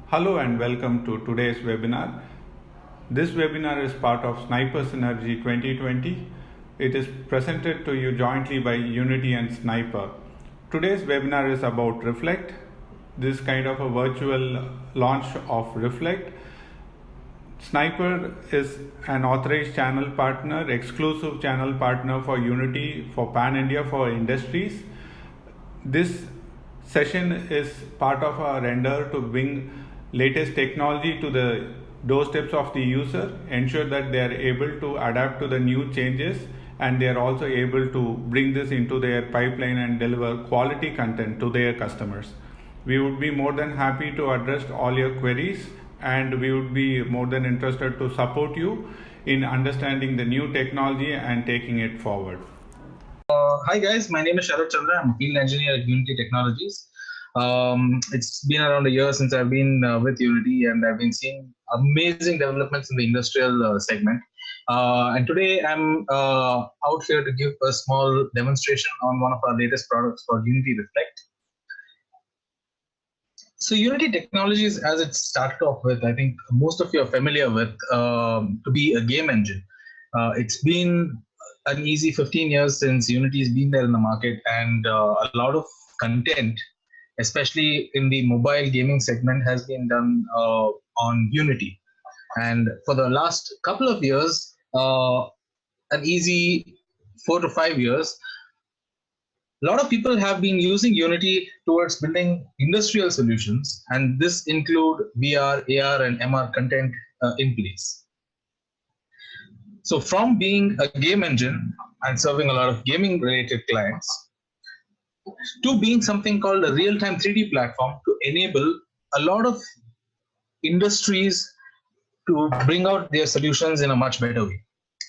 Hello and welcome to today's webinar. This webinar is part of Sniper Synergy 2020. It is presented to you jointly by Unity and Sniper. Today's webinar is about Reflect. This kind of a virtual launch of Reflect. Sniper is an authorized channel partner, exclusive channel partner for Unity for Pan India for industries. This session is part of our render to bring latest technology to the doorsteps of the user, ensure that they are able to adapt to the new changes, and they are also able to bring this into their pipeline and deliver quality content to their customers. We would be more than happy to address all your queries, and we would be more than interested to support you in understanding the new technology and taking it forward. Hi guys, my name is Sharat Chandra. I'm a field engineer at Unity Technologies. It's been around a year since I've been with Unity, and I've been seeing amazing developments in the industrial segment. And today I'm out here to give a small demonstration on one of our latest products called Unity Reflect. So Unity Technologies, as it started off with, I think most of you are familiar with, to be a game engine. It's been an easy 15 years since Unity has been there in the market, and a lot of content, especially in the mobile gaming segment, has been done on Unity. And for the last couple of years, an easy 4 to 5 years, a lot of people have been using Unity towards building industrial solutions, and this include VR, AR, and MR content in place. So from being a game engine and serving a lot of gaming related clients to being something called a real-time 3D platform to enable a lot of industries to bring out their solutions in a much better way.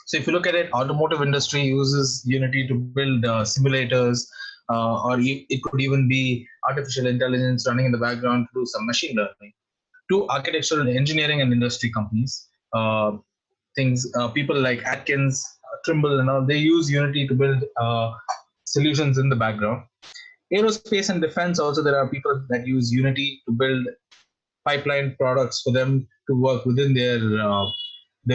So if you look at it, automotive industry uses Unity to build simulators, or it could even be artificial intelligence running in the background to do some machine learning. To architectural engineering and industry companies, people like Atkins, Trimble, and all, they use Unity to build solutions in the background. Aerospace and defense, also there are people that use Unity to build pipeline products for them to work within their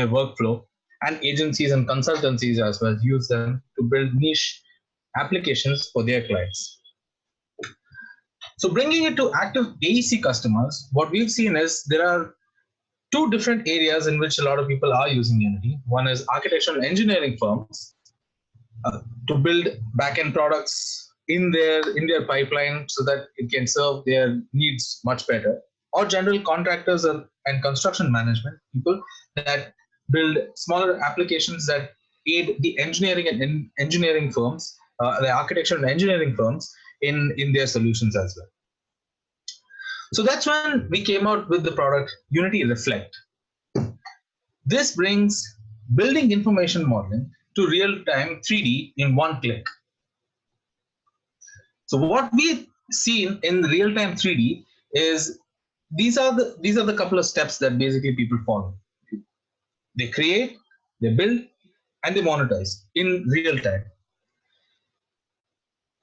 workflow. And agencies and consultancies as well use them to build niche applications for their clients. So bringing it to active AEC customers, what we've seen is there are two different areas in which a lot of people are using Unity. One is architectural engineering firms to build back-end products in their pipeline so that it can serve their needs much better. Or general contractors and construction management people that build smaller applications that aid the engineering and engineering firms, the architectural and engineering firms in their solutions as well. So that's when we came out with the product Unity Reflect. This brings building information modeling to real-time 3D in one click. So what we've seen in real-time 3D is these are the couple of steps that basically people follow. They create, they build, and they monetize in real time.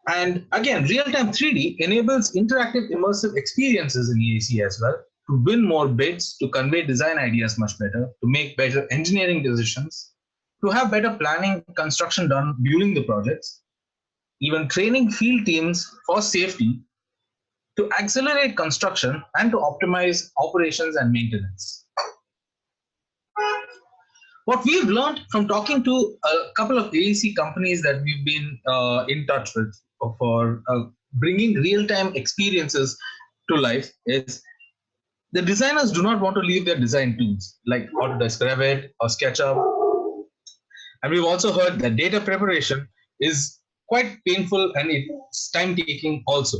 And again, real-time 3D enables interactive immersive experiences in AEC as well, to win more bids, to convey design ideas much better, to make better engineering decisions, to have better planning construction done during the projects, even training field teams for safety, to accelerate construction, and to optimize operations and maintenance. What we've learned from talking to a couple of AEC companies that we've been in touch with for bringing real-time experiences to life is the designers do not want to leave their design tools like Autodesk Revit or SketchUp. And we've also heard that data preparation is quite painful and it's time-taking also.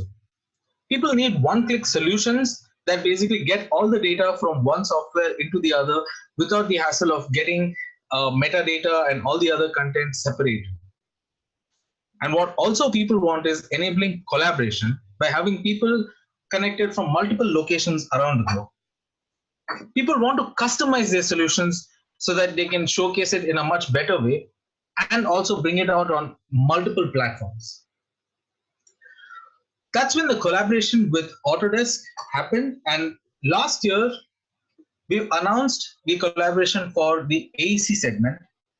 People need one-click solutions that basically get all the data from one software into the other without the hassle of getting metadata and all the other content separated. And what also people want is enabling collaboration by having people connected from multiple locations around the globe. People want to customize their solutions so that they can showcase it in a much better way and also bring it out on multiple platforms. That's when the collaboration with Autodesk happened, and last year, we've announced the collaboration for the AEC segment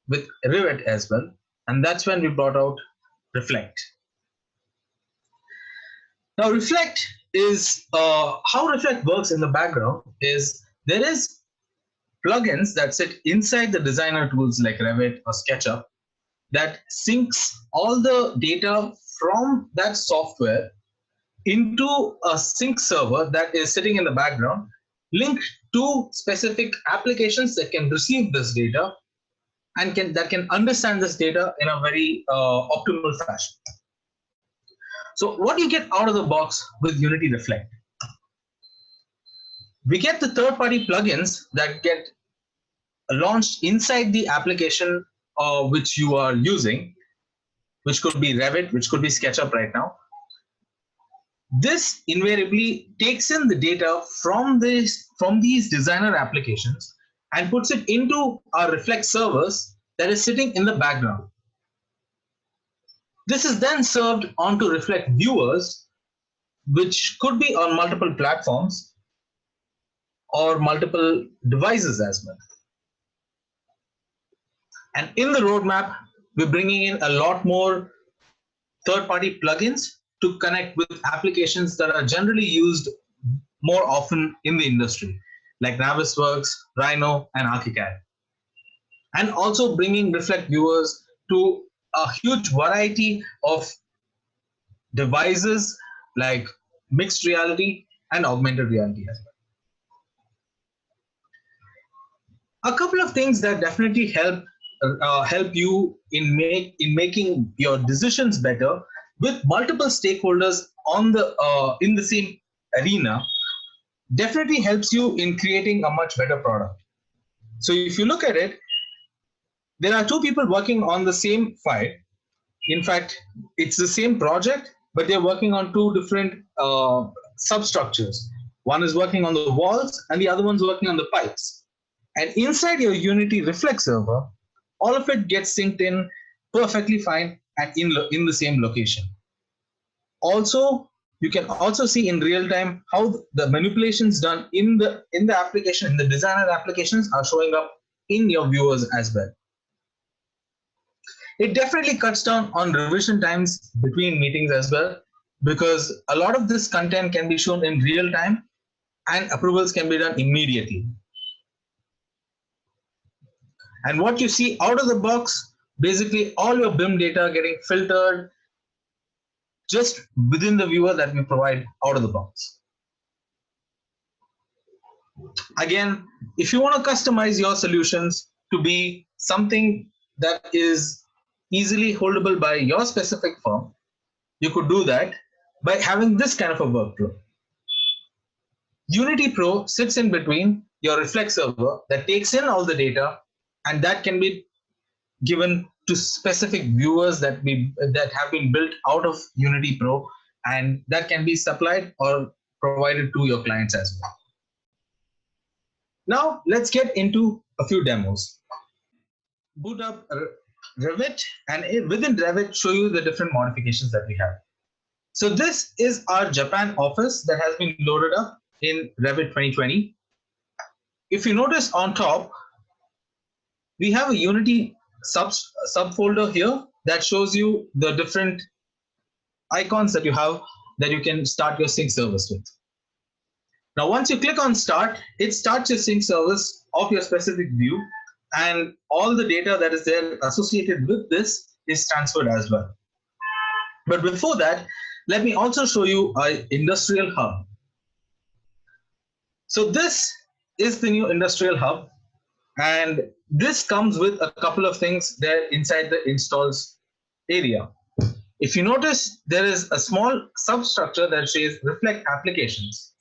with Revit as well. And that's when we brought out Reflect. Now, Reflect is how Reflect works in the background is there is plugins that sit inside the designer tools like Revit or SketchUp that syncs all the data from that software into a sync server that is sitting in the background, linked to specific applications that can receive this data and that can understand this data in a very optimal fashion. So what do you get out of the box with Unity Reflect? We get the third-party plugins that get launched inside the application which you are using, which could be Revit, which could be SketchUp right now. This invariably takes in the data from these designer applications and puts it into our Reflect servers that is sitting in the background. This is then served onto Reflect viewers, which could be on multiple platforms or multiple devices as well. And in the roadmap, we're bringing in a lot more third-party plugins to connect with applications that are generally used more often in the industry, like Navisworks, Rhino, and ArchiCAD. And also bringing Reflect viewers to a huge variety of devices like mixed reality and augmented reality as well. A couple of things that definitely help you in making your decisions better with multiple stakeholders on the in the same arena definitely helps you in creating a much better product. So if you look at it, there are two people working on the same file. In fact, it's the same project, but they're working on two different substructures. One is working on the walls and the other one's working on the pipes. And inside your Unity Reflect server, all of it gets synced in perfectly fine and in the same location. Also, you can also see in real time how the manipulations done in the application, in the designer applications, are showing up in your viewers as well. It definitely cuts down on revision times between meetings as well, because a lot of this content can be shown in real time and approvals can be done immediately. And what you see out of the box, basically all your BIM data getting filtered just within the viewer that we provide out of the box. Again, if you want to customize your solutions to be something that is easily holdable by your specific firm, you could do that by having this kind of a workflow. Unity Pro sits in between your Reflect server that takes in all the data, and that can be given to specific viewers that have been built out of Unity Pro, and that can be supplied or provided to your clients as well. Now let's get into a few demos. Boot up Revit, and within Revit show you the different modifications that we have. So this is our Japan office that has been loaded up in Revit 2020. If you notice on top, we have a Unity subfolder here that shows you the different icons that you have that you can start your sync service with. Now, once you click on start, it starts your sync service of your specific view, and all the data that is there associated with this is transferred as well. But before that, let me also show you an industrial hub. So this is the new industrial hub, and this comes with a couple of things there inside the installs area. If you notice, there is a small substructure that says Reflect Applications,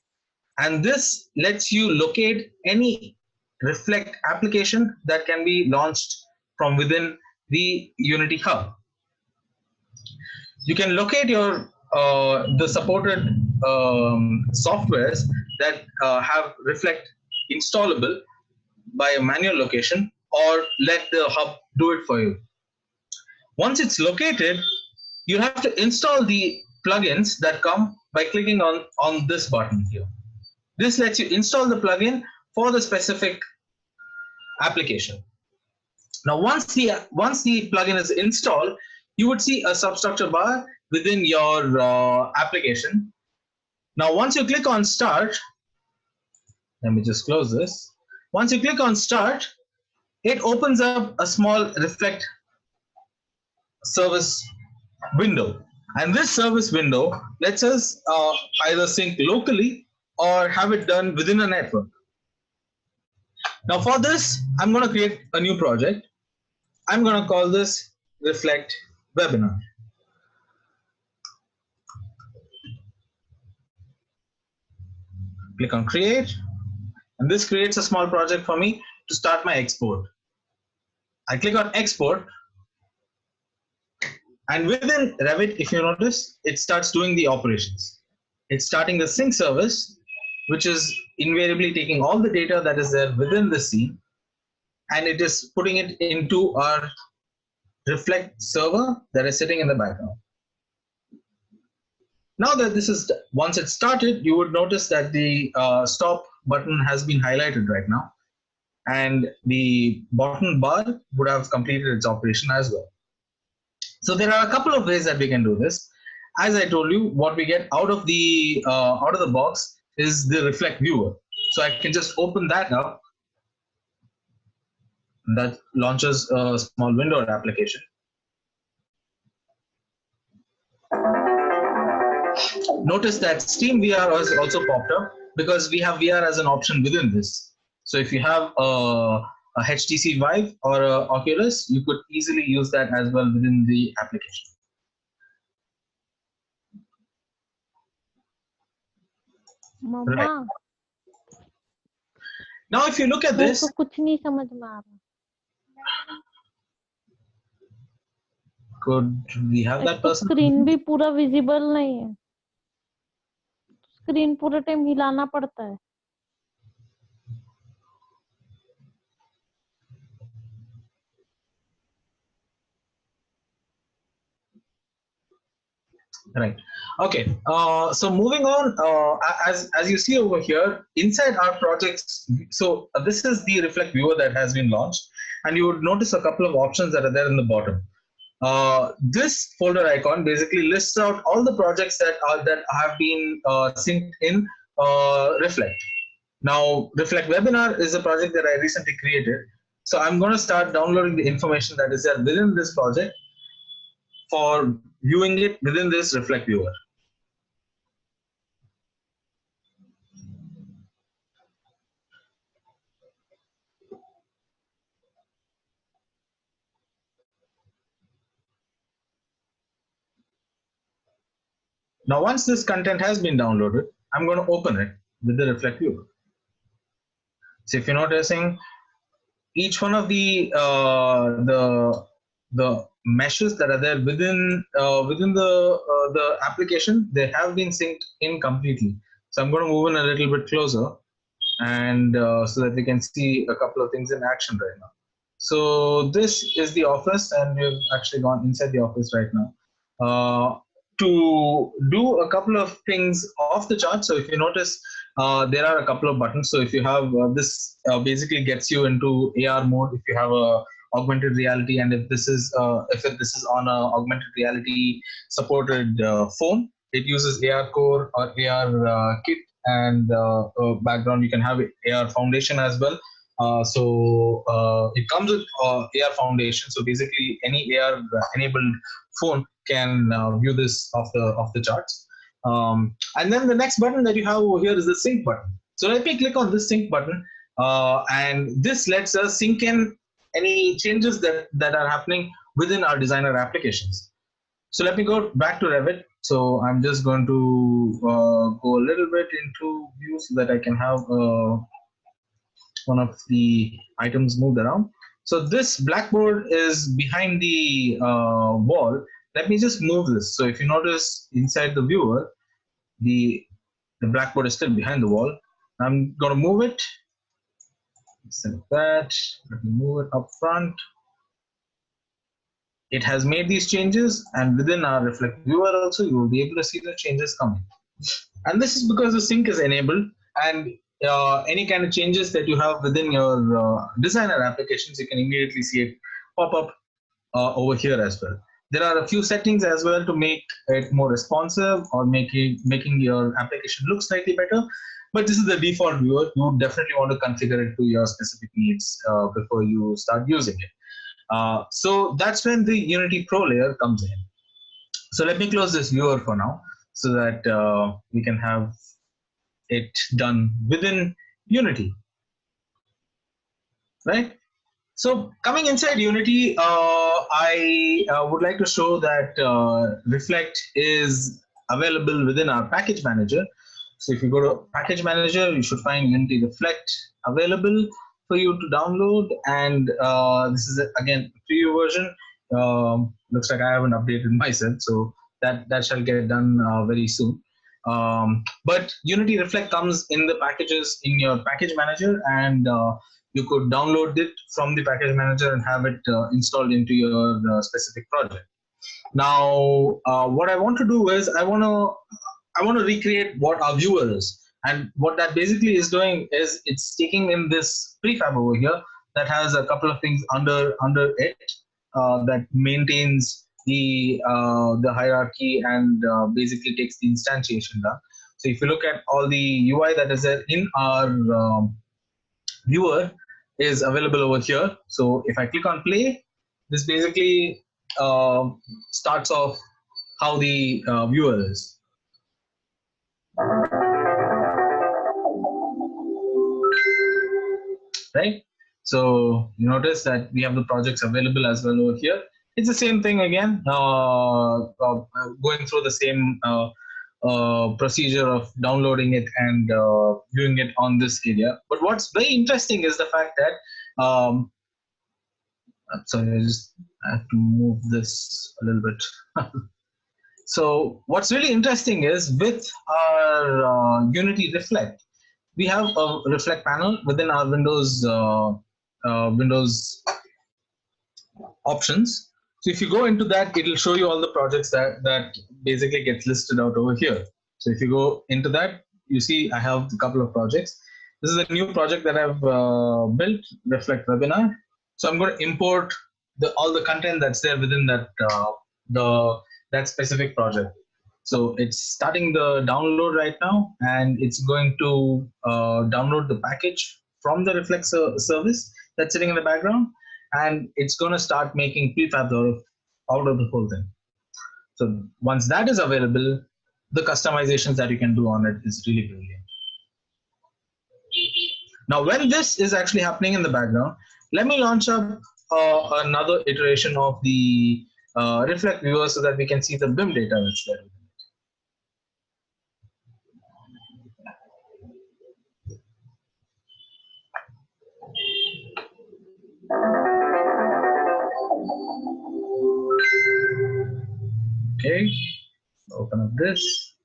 and this lets you locate any Reflect application that can be launched from within the Unity Hub. You can locate your the supported softwares that have Reflect installable by a manual location, or let the hub do it for you. Once it's located, you have to install the plugins that come by clicking on this button here. This lets you install the plugin for the specific application. Now, once the plugin is installed, you would see a substructure bar within your application. Now, once you click on Start, let me just close this. Once you click on Start, it opens up a small Reflect service window. And this service window lets us either sync locally or have it done within a network. Now for this, I'm going to create a new project. I'm going to call this Reflect Webinar. Click on Create, and this creates a small project for me to start my export. I click on Export, and within Revit, if you notice, it starts doing the operations. It's starting the sync service, which is invariably taking all the data that is there within the scene, and it is putting it into our Reflect server that is sitting in the background. Now that this is, once it's started, you would notice that the stop button has been highlighted right now, and the bottom bar would have completed its operation as well. So there are a couple of ways that we can do this. As I told you, what we get out of the box is the Reflect viewer. So I can just open that up. That launches a small window application. Notice that Steam VR has also popped up because we have VR as an option within this. So if you have a HTC Vive or a Oculus, you could easily use that as well within the application. Mama, Right. Now if you look at this, कुछ नहीं समझ में आ रहा. could we have that person? Screen भी पूरा visible नहीं है. Screen पूरे टाइम हिलाना पड़ता है. Right. Okay. So moving on, as you see over here, inside our projects, so this is the Reflect viewer that has been launched, and you would notice a couple of options that are there in the bottom. This folder icon basically lists out all the projects that have been synced in Reflect. Now, Reflect Webinar is a project that I recently created. So I'm going to start downloading the information that is there within this project for viewing it within this Reflect viewer. Now, once this content has been downloaded, I'm going to open it with the Reflect viewer. So if you're noticing, each one of the meshes that are there within the application, they have been synced in completely. So I'm going to move in a little bit closer, and so that we can see a couple of things in action right now. So this is the office, and we've actually gone inside the office right now. To do a couple of things off the chart. So if you notice, there are a couple of buttons. So if you have this, basically gets you into AR mode. If you have a augmented reality, and if this is on a augmented reality supported phone, it uses AR Core or AR Kit, and background you can have AR Foundation as well. So it comes with AR Foundation. So basically, any AR enabled phone can view this off the charts. And then the next button that you have over here is the sync button. So let me click on this sync button, and this lets us sync in any changes that are happening within our designer applications. So let me go back to Revit. So I'm just going to go a little bit into view so that I can have one of the items moved around. So this blackboard is behind the wall. Let me just move this. So if you notice inside the viewer, the blackboard is still behind the wall. I'm going to move it. Select that. Let me move it up front. It has made these changes, and within our Reflect viewer also, you will be able to see the changes coming. And this is because the sync is enabled. and any kind of changes that you have within your designer applications, you can immediately see it pop up over here as well. There are a few settings as well to make it more responsive or making your application look slightly better. But this is the default viewer. You definitely want to configure it to your specific needs before you start using it. So that's when the Unity Pro layer comes in. So let me close this viewer for now so that we can have it done within Unity, right? So coming inside Unity, I would like to show that Reflect is available within our package manager. So if you go to package manager, you should find Unity Reflect available for you to download. And this is again a preview version. Looks like I haven't updated myself, so that shall get done very soon. But Unity Reflect comes in the packages in your package manager, and you could download it from the package manager and have it installed into your specific project. Now, what I want to do is I want to recreate what our viewer is, and what that basically is doing is it's taking in this prefab over here that has a couple of things under it that maintains the hierarchy and basically takes the instantiation down. So if you look at all the UI that is there in our viewer is available over here. So if I click on play, this basically starts off how the viewer is. Right? So you notice that we have the projects available as well over here. It's the same thing again, going through the same procedure of downloading it and viewing it on this area. But what's very interesting is the fact that, sorry, I have to move this a little bit. So what's really interesting is with our Unity Reflect, we have a Reflect panel within our Windows options. So if you go into that, it will show you all the projects that basically gets listed out over here. So if you go into that, you see I have a couple of projects. This is a new project that I've built, Reflect Webinar. So I'm going to import all the content that's there within that specific project. So it's starting the download right now, and it's going to download the package from the Reflect service that's sitting in the background, and it's going to start making prefabs out of the whole thing. So once that is available, the customizations that you can do on it is really brilliant. Now, when this is actually happening in the background, let me launch up another iteration of the Reflect viewer so that we can see the BIM data that's there. Okay, open up this.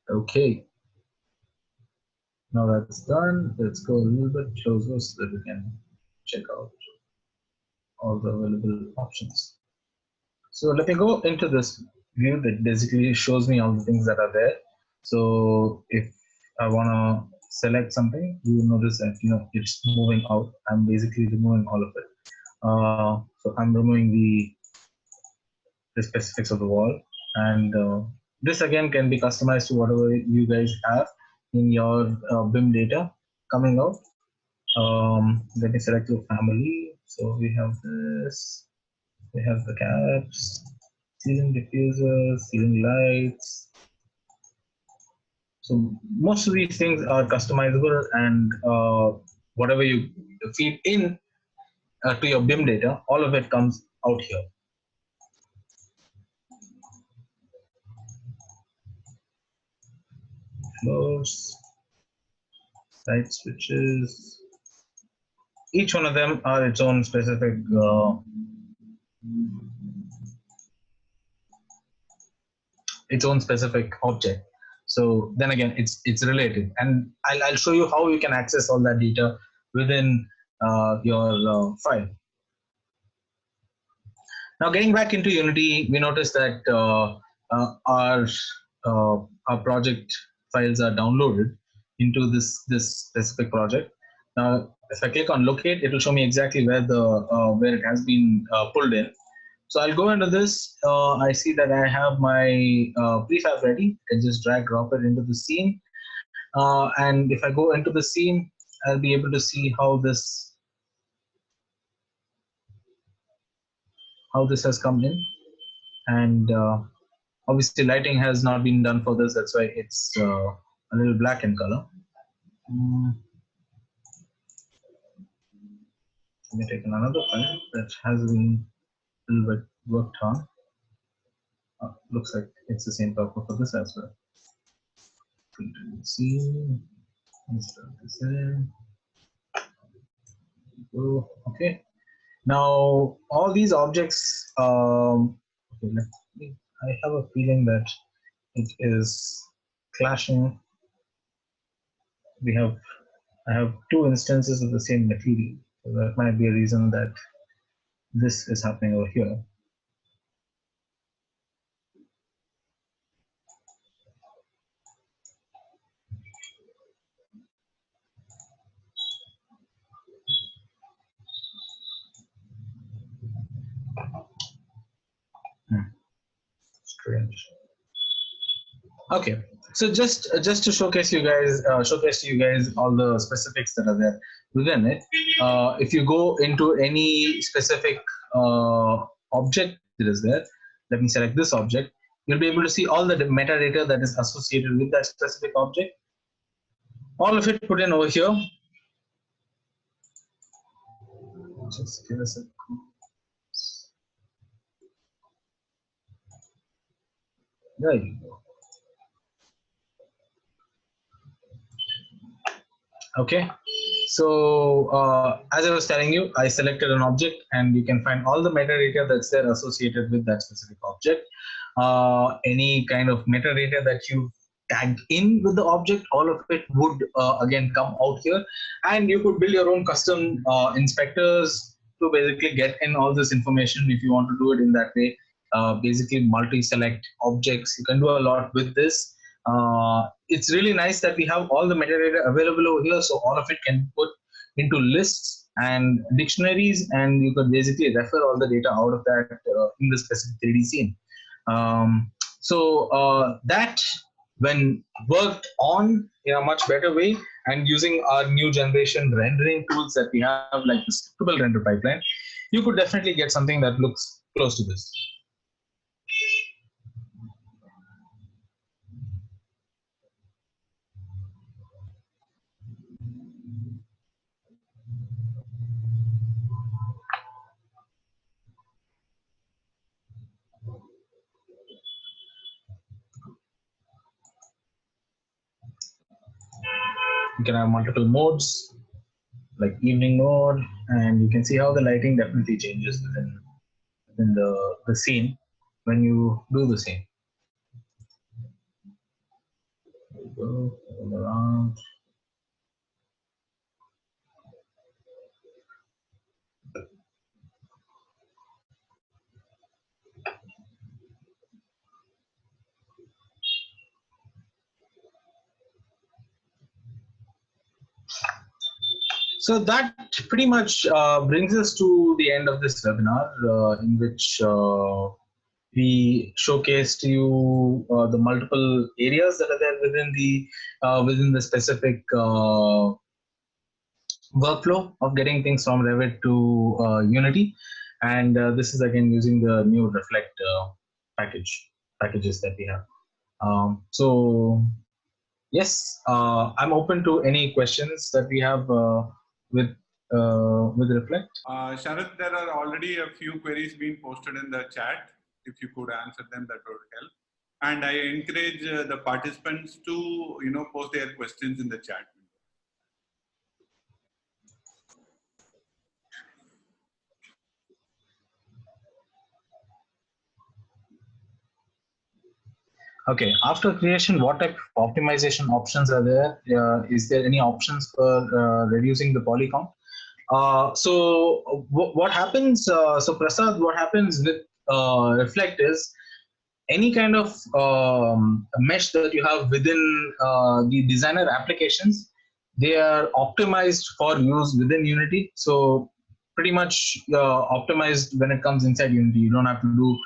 Okay, now that's done. Let's go a little bit closer so that we can check out all the available options. So let me go into this view that basically shows me all the things that are there. So if I want to select something, you will notice that it's moving out. I'm basically removing all of it. So I'm removing the specifics of the wall, and this again can be customized to whatever you guys have in your BIM data coming out. Let me select your family. So we have this. We have the caps, ceiling diffusers, ceiling lights. So most of these things are customizable, and whatever you feed in to your BIM data, all of it comes out here. Floors, light switches. Each one of them are its own specific object. So then again, it's related, and I'll show you how you can access all that data within your file. Now, getting back into Unity, we notice that our project files are downloaded into this specific project. Now, if I click on locate, it will show me exactly where it has been pulled in. So I'll go into this. I see that I have my prefab ready. I can just drag drop it into the scene. And if I go into the scene, I'll be able to see how this has come in. And obviously lighting has not been done for this. That's why it's a little black in color. Let me take another file that has been a little bit worked on. Looks like it's the same purpose for this as well. See, install this in. Oh, okay. Now all these objects. Okay, I have a feeling that it is clashing. I have two instances of the same material. So that might be a reason that this is happening over here. Strange. Okay, so just to showcase to you guys all the specifics that are there within it. If you go into any specific object that is there, let me select this object. You'll be able to see all the metadata that is associated with that specific object. All of it put in over here. Just give us a. There you go. Okay, so as I was telling you, I selected an object, and you can find all the metadata that's there associated with that specific object. Any kind of metadata that you tagged in with the object, all of it would again come out here, and you could build your own custom inspectors to basically get in all this information if you want to do it in that way. Basically, multi-select objects. You can do a lot with this. It's really nice that we have all the metadata available over here, so all of it can be put into lists and dictionaries, and you could basically refer all the data out of that in the specific 3D scene. That, when worked on in a much better way and using our new generation rendering tools that we have, like the scriptable render pipeline, you could definitely get something that looks close to this. You can have multiple modes, like evening mode, and you can see how the lighting definitely changes within the scene when you do the same. There you go, all around. So that pretty much brings us to the end of this webinar, in which we showcased to you the multiple areas that are there within the specific workflow of getting things from Revit to Unity, and this is again using the new Reflect packages that we have. So yes, I'm open to any questions that we have with Reflect. Sharath, there are already a few queries being posted in the chat. If you could answer them, that would help. And I encourage the participants to post their questions in the chat. Okay, after creation, what type of optimization options are there? Is there any options for reducing the poly count? What happens? So Prasad, what happens with Reflect is any kind of mesh that you have within the designer applications, they are optimized for use within Unity. So pretty much optimized when it comes inside Unity. You don't have to do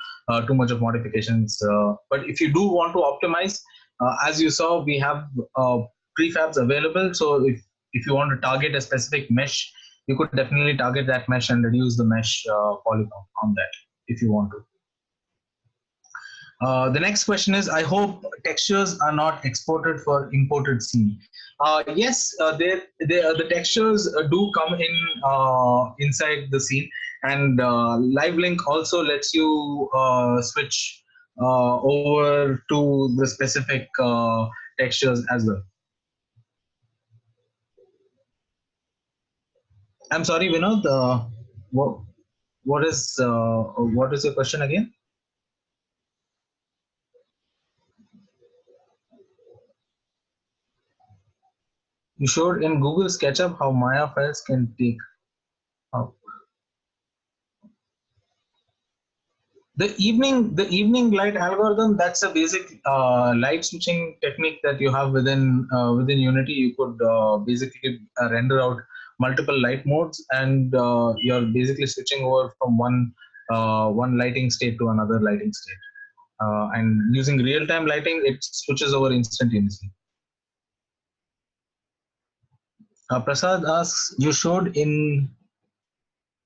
too much of modifications. But if you do want to optimize, as you saw, we have prefabs available. So if you want to target a specific mesh, you could definitely target that mesh and reduce the mesh polygon on that if you want to. The next question is, I hope textures are not exported for imported scene. Yes, the textures do come in inside the scene, and Live Link also lets you switch over to the specific textures as well. I'm sorry, Vinod. What is your question again? You showed in Google SketchUp how Maya files can take up. The evening light algorithm, that's a basic light switching technique that you have within Unity. You could basically render out multiple light modes, and you're basically switching over from one lighting state to another lighting state. And using real-time lighting, it switches over instantaneously. Prasad asks, you showed in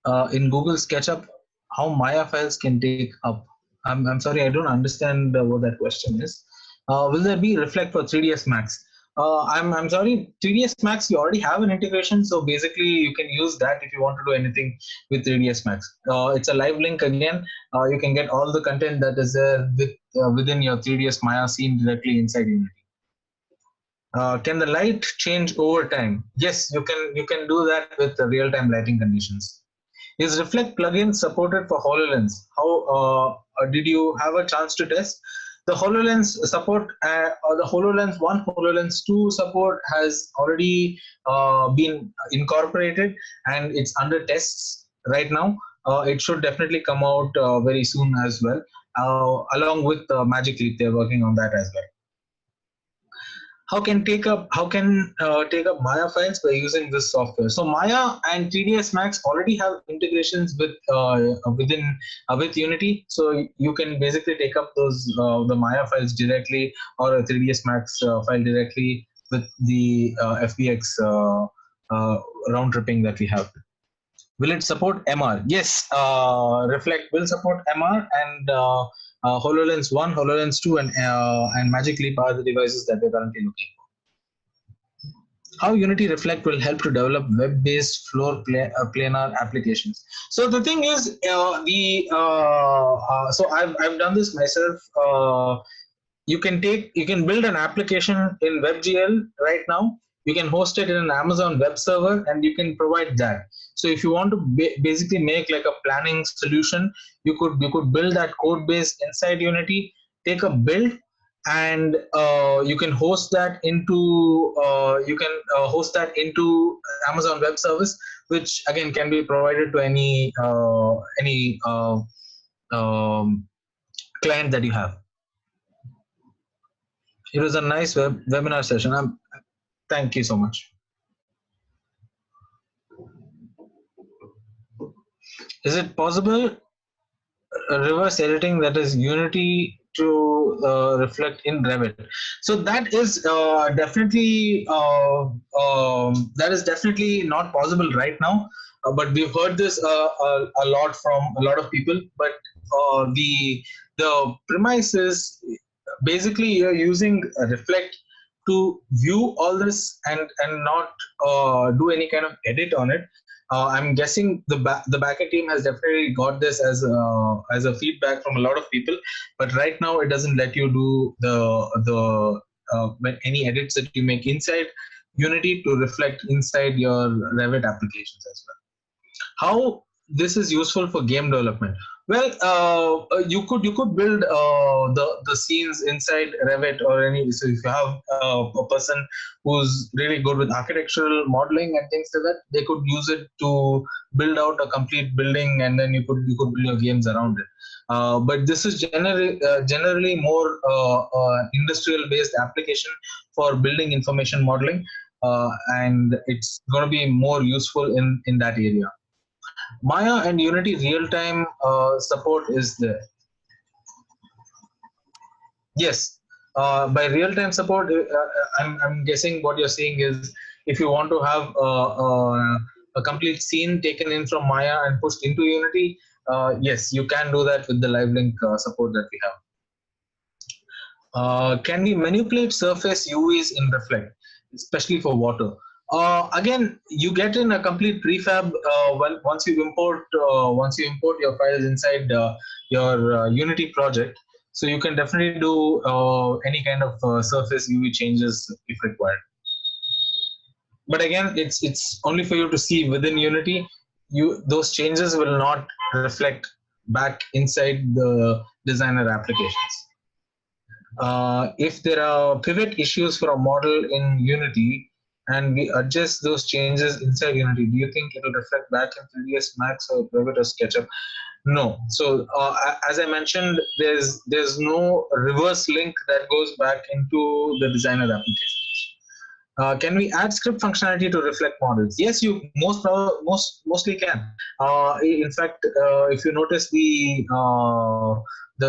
Google SketchUp how Maya files can take up. I'm sorry, I don't understand what that question is. Will there be Reflect for 3ds Max? I'm sorry, 3ds Max, you already have an integration, so basically you can use that if you want to do anything with 3ds Max. It's a live link again. You can get all the content that is there within your 3ds Maya scene directly inside Unity. Can the light change over time? Yes, you can do that with the real-time lighting conditions. Is Reflect plugin supported for HoloLens? How did you have a chance to test? The HoloLens support, or the HoloLens 1, HoloLens 2 support has already been incorporated, and it's under tests right now. It should definitely come out very soon as well. Along with Magic Leap, they're working on that as well. How can take up Maya files by using this software? So Maya and 3ds Max already have integrations with with Unity, so you can basically take up those the Maya files directly, or a 3ds Max file directly with the FBX round tripping that we have. Will it support MR? Yes, Reflect will support MR, and HoloLens 1, HoloLens 2, and Magic Leap are the devices that we're currently looking for. How Unity Reflect will help to develop web-based planar applications. So the thing is, so I've done this myself. You can build an application in WebGL right now. You can host it in an Amazon web server, and you can provide that. So if you want to basically make like a planning solution, you could build that code base inside Unity, take a build, and you can host that into Amazon Web Service, which again can be provided to any client that you have. It was a nice webinar session. Thank you so much. Is it possible reverse editing, that is Unity to Reflect in Revit? So that is definitely not possible right now. But we've heard this a lot from a lot of people. But the premise is basically you're using Reflect to view all this and not do any kind of edit on it. I'm guessing the backend team has definitely got this as a feedback from a lot of people, but right now it doesn't let you do any edits that you make inside Unity to reflect inside your Revit applications as well. How this is useful for game development? Well, you could build the scenes inside Revit or any. So if you have a person who's really good with architectural modeling and things like that, they could use it to build out a complete building, and then you could build your games around it. But this is generally more industrial based application for building information modeling, and it's going to be more useful in that area. Maya and Unity real-time support is there. Yes, by real-time support, I'm guessing what you're saying is if you want to have a complete scene taken in from Maya and pushed into Unity, yes, you can do that with the live link support that we have. Can we manipulate surface UVs in Reflect, especially for water? Again, you get in a complete prefab once you import your files inside your Unity project. So you can definitely do any kind of surface UV changes if required. But again, it's only for you to see within Unity. Those changes will not reflect back inside the designer applications. If there are pivot issues for a model in Unity and we adjust those changes inside Unity, do you think it will reflect back in 3ds Max or Revit or SketchUp? No. So as I mentioned, there's no reverse link that goes back into the designer applications. Can we add script functionality to reflect models? Yes, you mostly can. In fact, if you notice the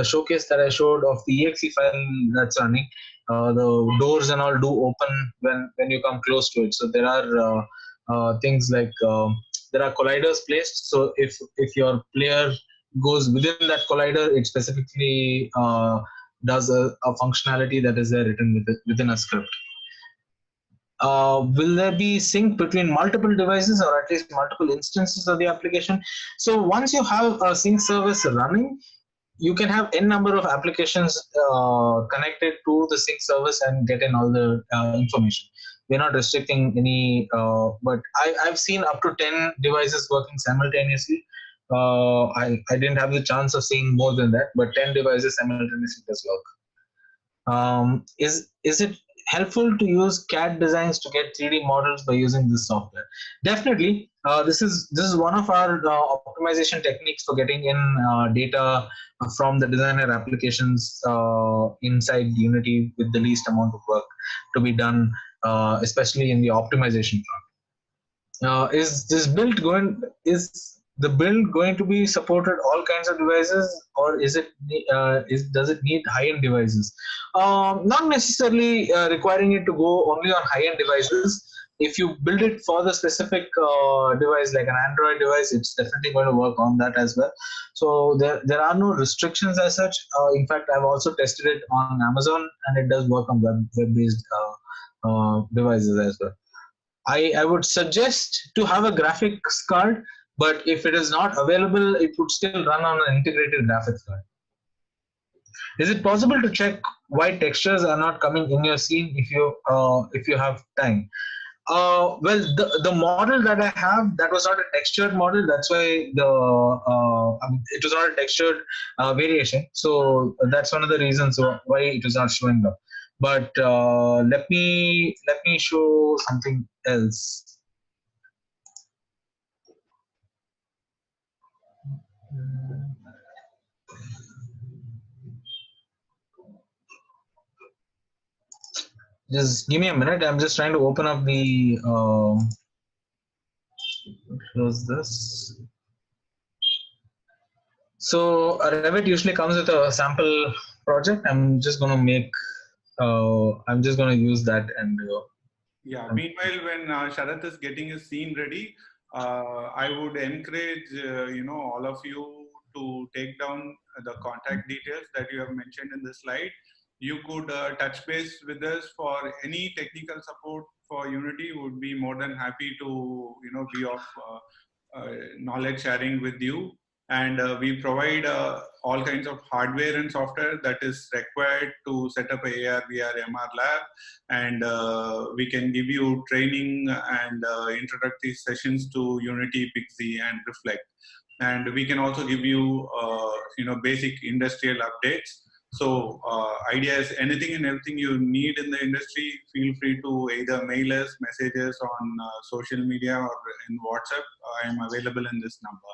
showcase that I showed of the exe file that's running, the doors and all do open when you come close to it. So there are things like there are colliders placed. So if your player goes within that collider, it specifically does a functionality that is there written within a script. Will there be sync between multiple devices or at least multiple instances of the application? So once you have a sync service running, you can have n number of applications connected to the sync service and get in all the information. We're not restricting any, but I've seen up to 10 devices working simultaneously. I didn't have the chance of seeing more than that, but 10 devices simultaneously does work. Is it helpful to use CAD designs to get 3D models by using this software? Definitely. This is one of our optimization techniques for getting in data from the designer applications inside Unity with the least amount of work to be done, especially in the optimization front. Is the build going to be supported all kinds of devices, or does it need high-end devices? Not necessarily requiring it to go only on high-end devices. If you build it for the specific device, like an Android device, it's definitely going to work on that as well. So there are no restrictions as such. In fact, I've also tested it on Amazon, and it does work on web-based devices as well. I would suggest to have a graphics card, but if it is not available, it would still run on an integrated graphics card. Is it possible to check why textures are not coming in your scene if you have time? Well, the model that I have, that was not a textured model. That's why it was not a textured variation. So that's one of the reasons why it was not showing up. But let me show something else. Just give me a minute. I'm just trying to open up the close this. So Revit usually comes with a sample project. I'm just going to use that and. Yeah. Meanwhile, when Sharath is getting his scene ready, I would encourage all of you to take down the contact details that you have mentioned in the slide. You could touch base with us for any technical support for Unity. Would be more than happy to be of knowledge sharing with you. And we provide all kinds of hardware and software that is required to set up a AR, VR, MR lab. And we can give you training and introductory sessions to Unity, Pixie, and Reflect. and we can also give you basic industrial updates. So idea is anything and everything you need in the industry, feel free to either mail us messages on social media or in WhatsApp. I am available in this number.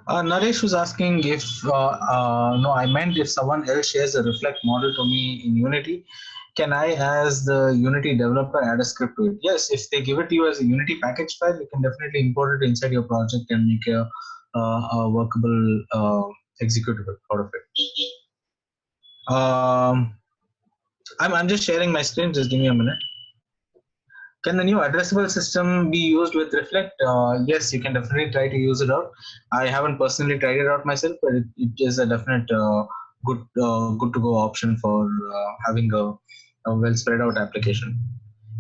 Naresh was asking if, no, I meant if someone else shares a Reflect model to me in Unity, can I, as the Unity developer, add a script to it? Yes, if they give it to you as a Unity package file, you can definitely import it inside your project and make a workable executable out of it. I'm just sharing my screen. Just give me a minute. Can the new addressable system be used with Reflect? Yes, you can definitely try to use it out. I haven't personally tried it out myself, but it is a definite good to go option for having a well spread out application.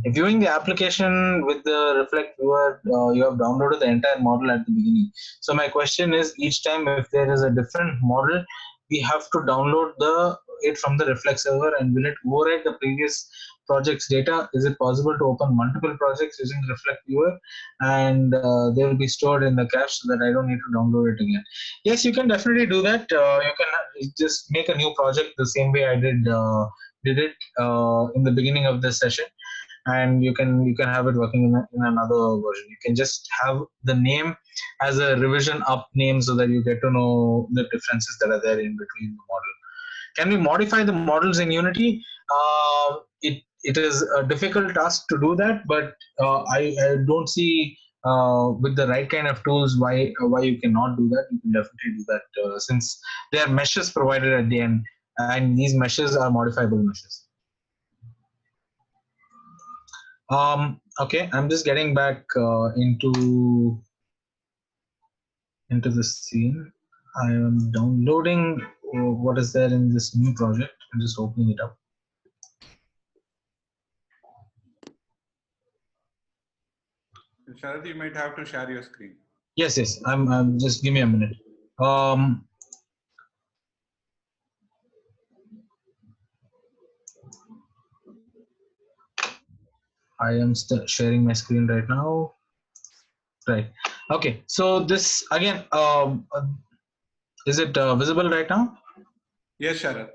If viewing the application with the Reflect viewer, you have downloaded the entire model at the beginning. So my question is, each time if there is a different model, we have to download it from the Reflect server, and will it overwrite the previous project's data? Is it possible to open multiple projects using Reflect viewer, and they will be stored in the cache so that I don't need to download it again? Yes, you can definitely do that. You can just make a new project the same way I did it in the beginning of this session, and you can have it working in another version. You can just have the name as a revision up name so that you get to know the differences that are there in between the model. Can we modify the models in Unity? It is a difficult task to do that, but I don't see with the right kind of tools why you cannot do that. You can definitely do that since there are meshes provided at the end, and these meshes are modifiable meshes. Okay, I'm just getting back into the scene. I am downloading what is there in this new project and just opening it up. Sharad, you might have to share your screen. Yes. I'm just give me a minute. I am still sharing my screen right now. Right. Okay. So this again, is it visible right now? Yes, Sharad.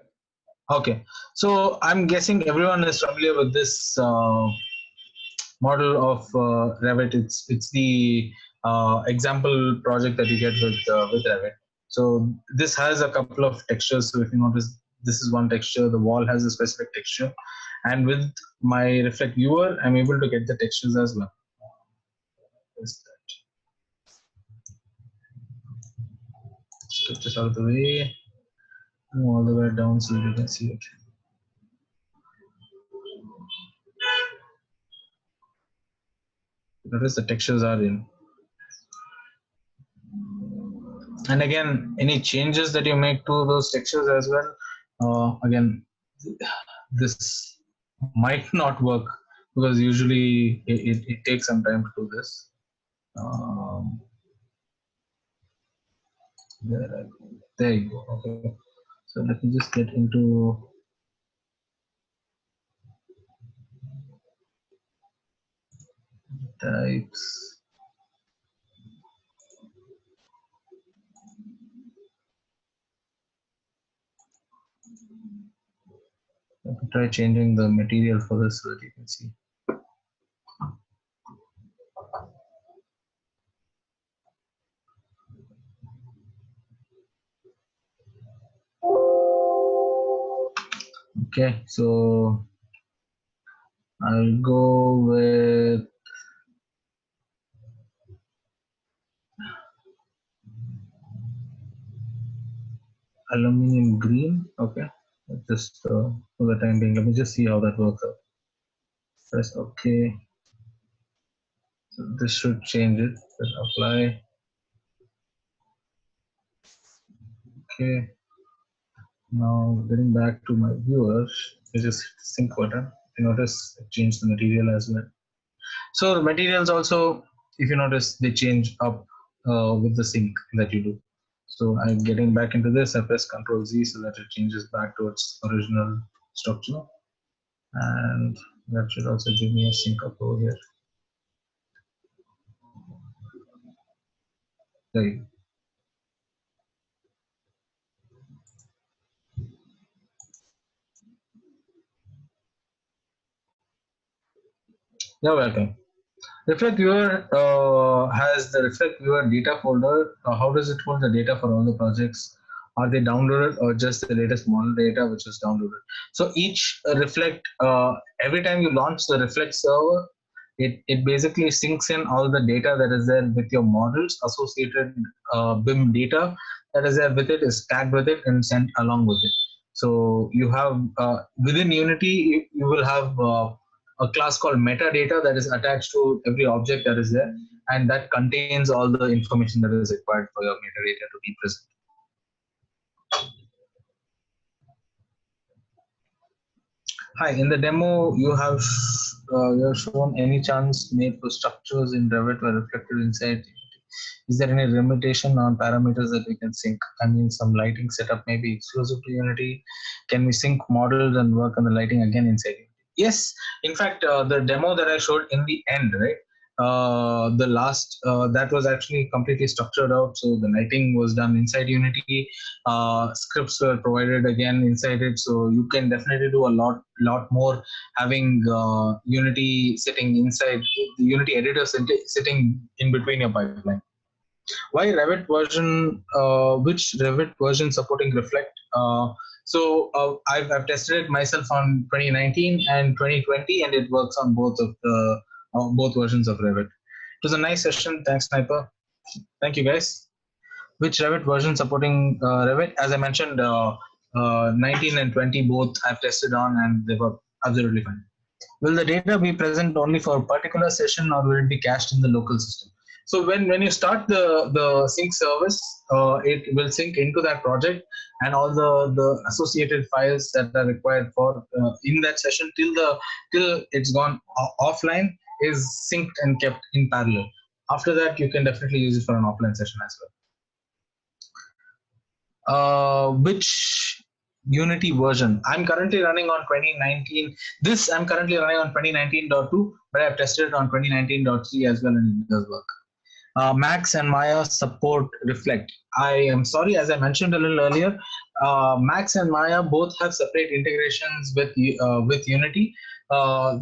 Okay. So I'm guessing everyone is familiar with this model of Revit. It's the example project that you get with Revit. So this has a couple of textures. So if you notice, this is one texture. The wall has a specific texture, and with my Reflect viewer, I'm able to get the textures as well. Let's get this out of the way. Move all the way down so you can see it. Notice the textures are in. And again, any changes that you make to those textures as well, again, this might not work because usually it takes some time to do this. There you go. Okay. So let me just get into types. Let me try changing the material for this so that you can see. Okay, so I'll go with aluminum green. Okay, just for the time being, let me just see how that works out. Press OK. So this should change it. Press apply. Okay. Now getting back to my viewers, I just hit the sync button. You notice it changed the material as well. So the materials also, if you notice, they change up with the sync that you do. So I'm getting back into this. I press Ctrl Z so that it changes back to its original structure, and that should also give me a sync up over here. There you go. You're welcome. Reflect Viewer has the Reflect Viewer data folder. How does it hold the data for all the projects? Are they downloaded or just the latest model data which is downloaded? So each Reflect, every time you launch the Reflect server, it basically syncs in all the data that is there with your models, associated BIM data that is there with it, is tagged with it and sent along with it. So you have within Unity, you will have a class called metadata that is attached to every object that is there, and that contains all the information that is required for your metadata to be present. Hi, in the demo you have shown any chance made for structures in Revit were reflected inside. Is there any limitation on parameters that we can sync? I mean, some lighting setup may be exclusive to Unity. Can we sync models and work on the lighting again inside Unity? Yes, in fact, the demo that I showed in the end, right? The last that was actually completely structured out. So the lighting was done inside Unity. Scripts were provided again inside it. So you can definitely do a lot more having Unity sitting inside the Unity editor sitting in between your pipeline. Why Revit version? Which Revit version supporting Reflect? I've tested it myself on 2019 and 2020, and it works on both of the both versions of Revit. It was a nice session. Thanks, Sniper. Thank you, guys. Which Revit version supporting Revit? As I mentioned, 19 and 20 both I've tested on, and they were absolutely fine. Will the data be present only for a particular session, or will it be cached in the local system? So when you start the sync service, it will sync into that project, and all the associated files that are required for in that session till it's gone offline is synced and kept in parallel. After that, you can definitely use it for an offline session as well. Which Unity version? I'm currently running on 2019. I'm currently running on 2019.2, but I've tested it on 2019.3 as well, and it does work. Max and Maya support Reflect. I am sorry, as I mentioned a little earlier, Max and Maya both have separate integrations with Unity.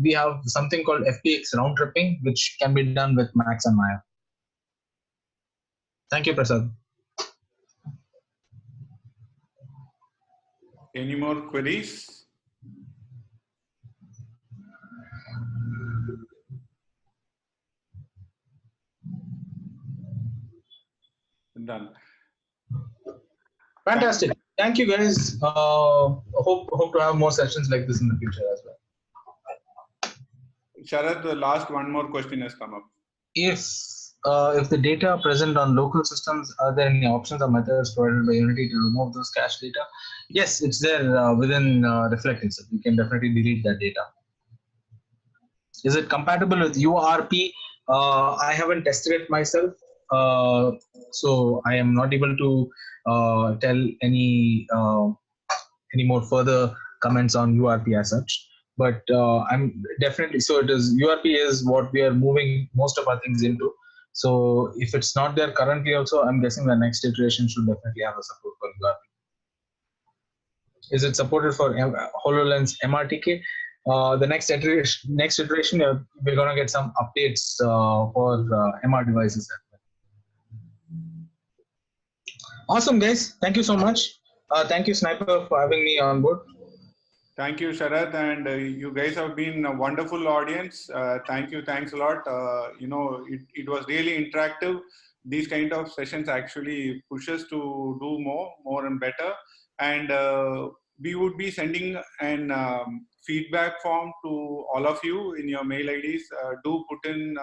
We have something called FBX round tripping, which can be done with Max and Maya. Thank you, Prasad. Any more queries? Done. Fantastic. Thank you, guys. Hope to have more sessions like this in the future as well. Sharad, the last one more question has come up. If the data are present on local systems, are there any options or methods provided by Unity to remove those cache data? Yes, it's there within Reflect itself. You can definitely delete that data. Is it compatible with URP? I haven't tested it myself, so I am not able to tell any more further comments on URP as such. But I'm definitely, so it is, URP is what we are moving most of our things into. So if it's not there currently also, I'm guessing the next iteration should definitely have a support for URP. Is it supported for HoloLens MRTK? The next iteration, we're going to get some updates for MR devices. Awesome, guys. Thank you so much. Thank you, Sniper, for having me on board. Thank you, Sharad, and you guys have been a wonderful audience. Thank you, thanks a lot. It was really interactive. These kind of sessions actually push us to do more and better. And we would be sending an feedback form to all of you in your mail IDs. Do put in,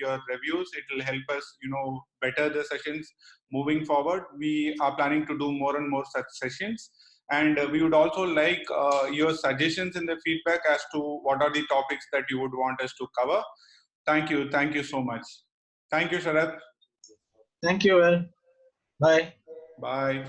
your reviews. It will help us, better the sessions moving forward. We are planning to do more and more such sessions. And we would also like your suggestions in the feedback as to what are the topics that you would want us to cover. Thank you. Thank you so much. Thank you, Sharad. Thank you, Well. Bye. Bye.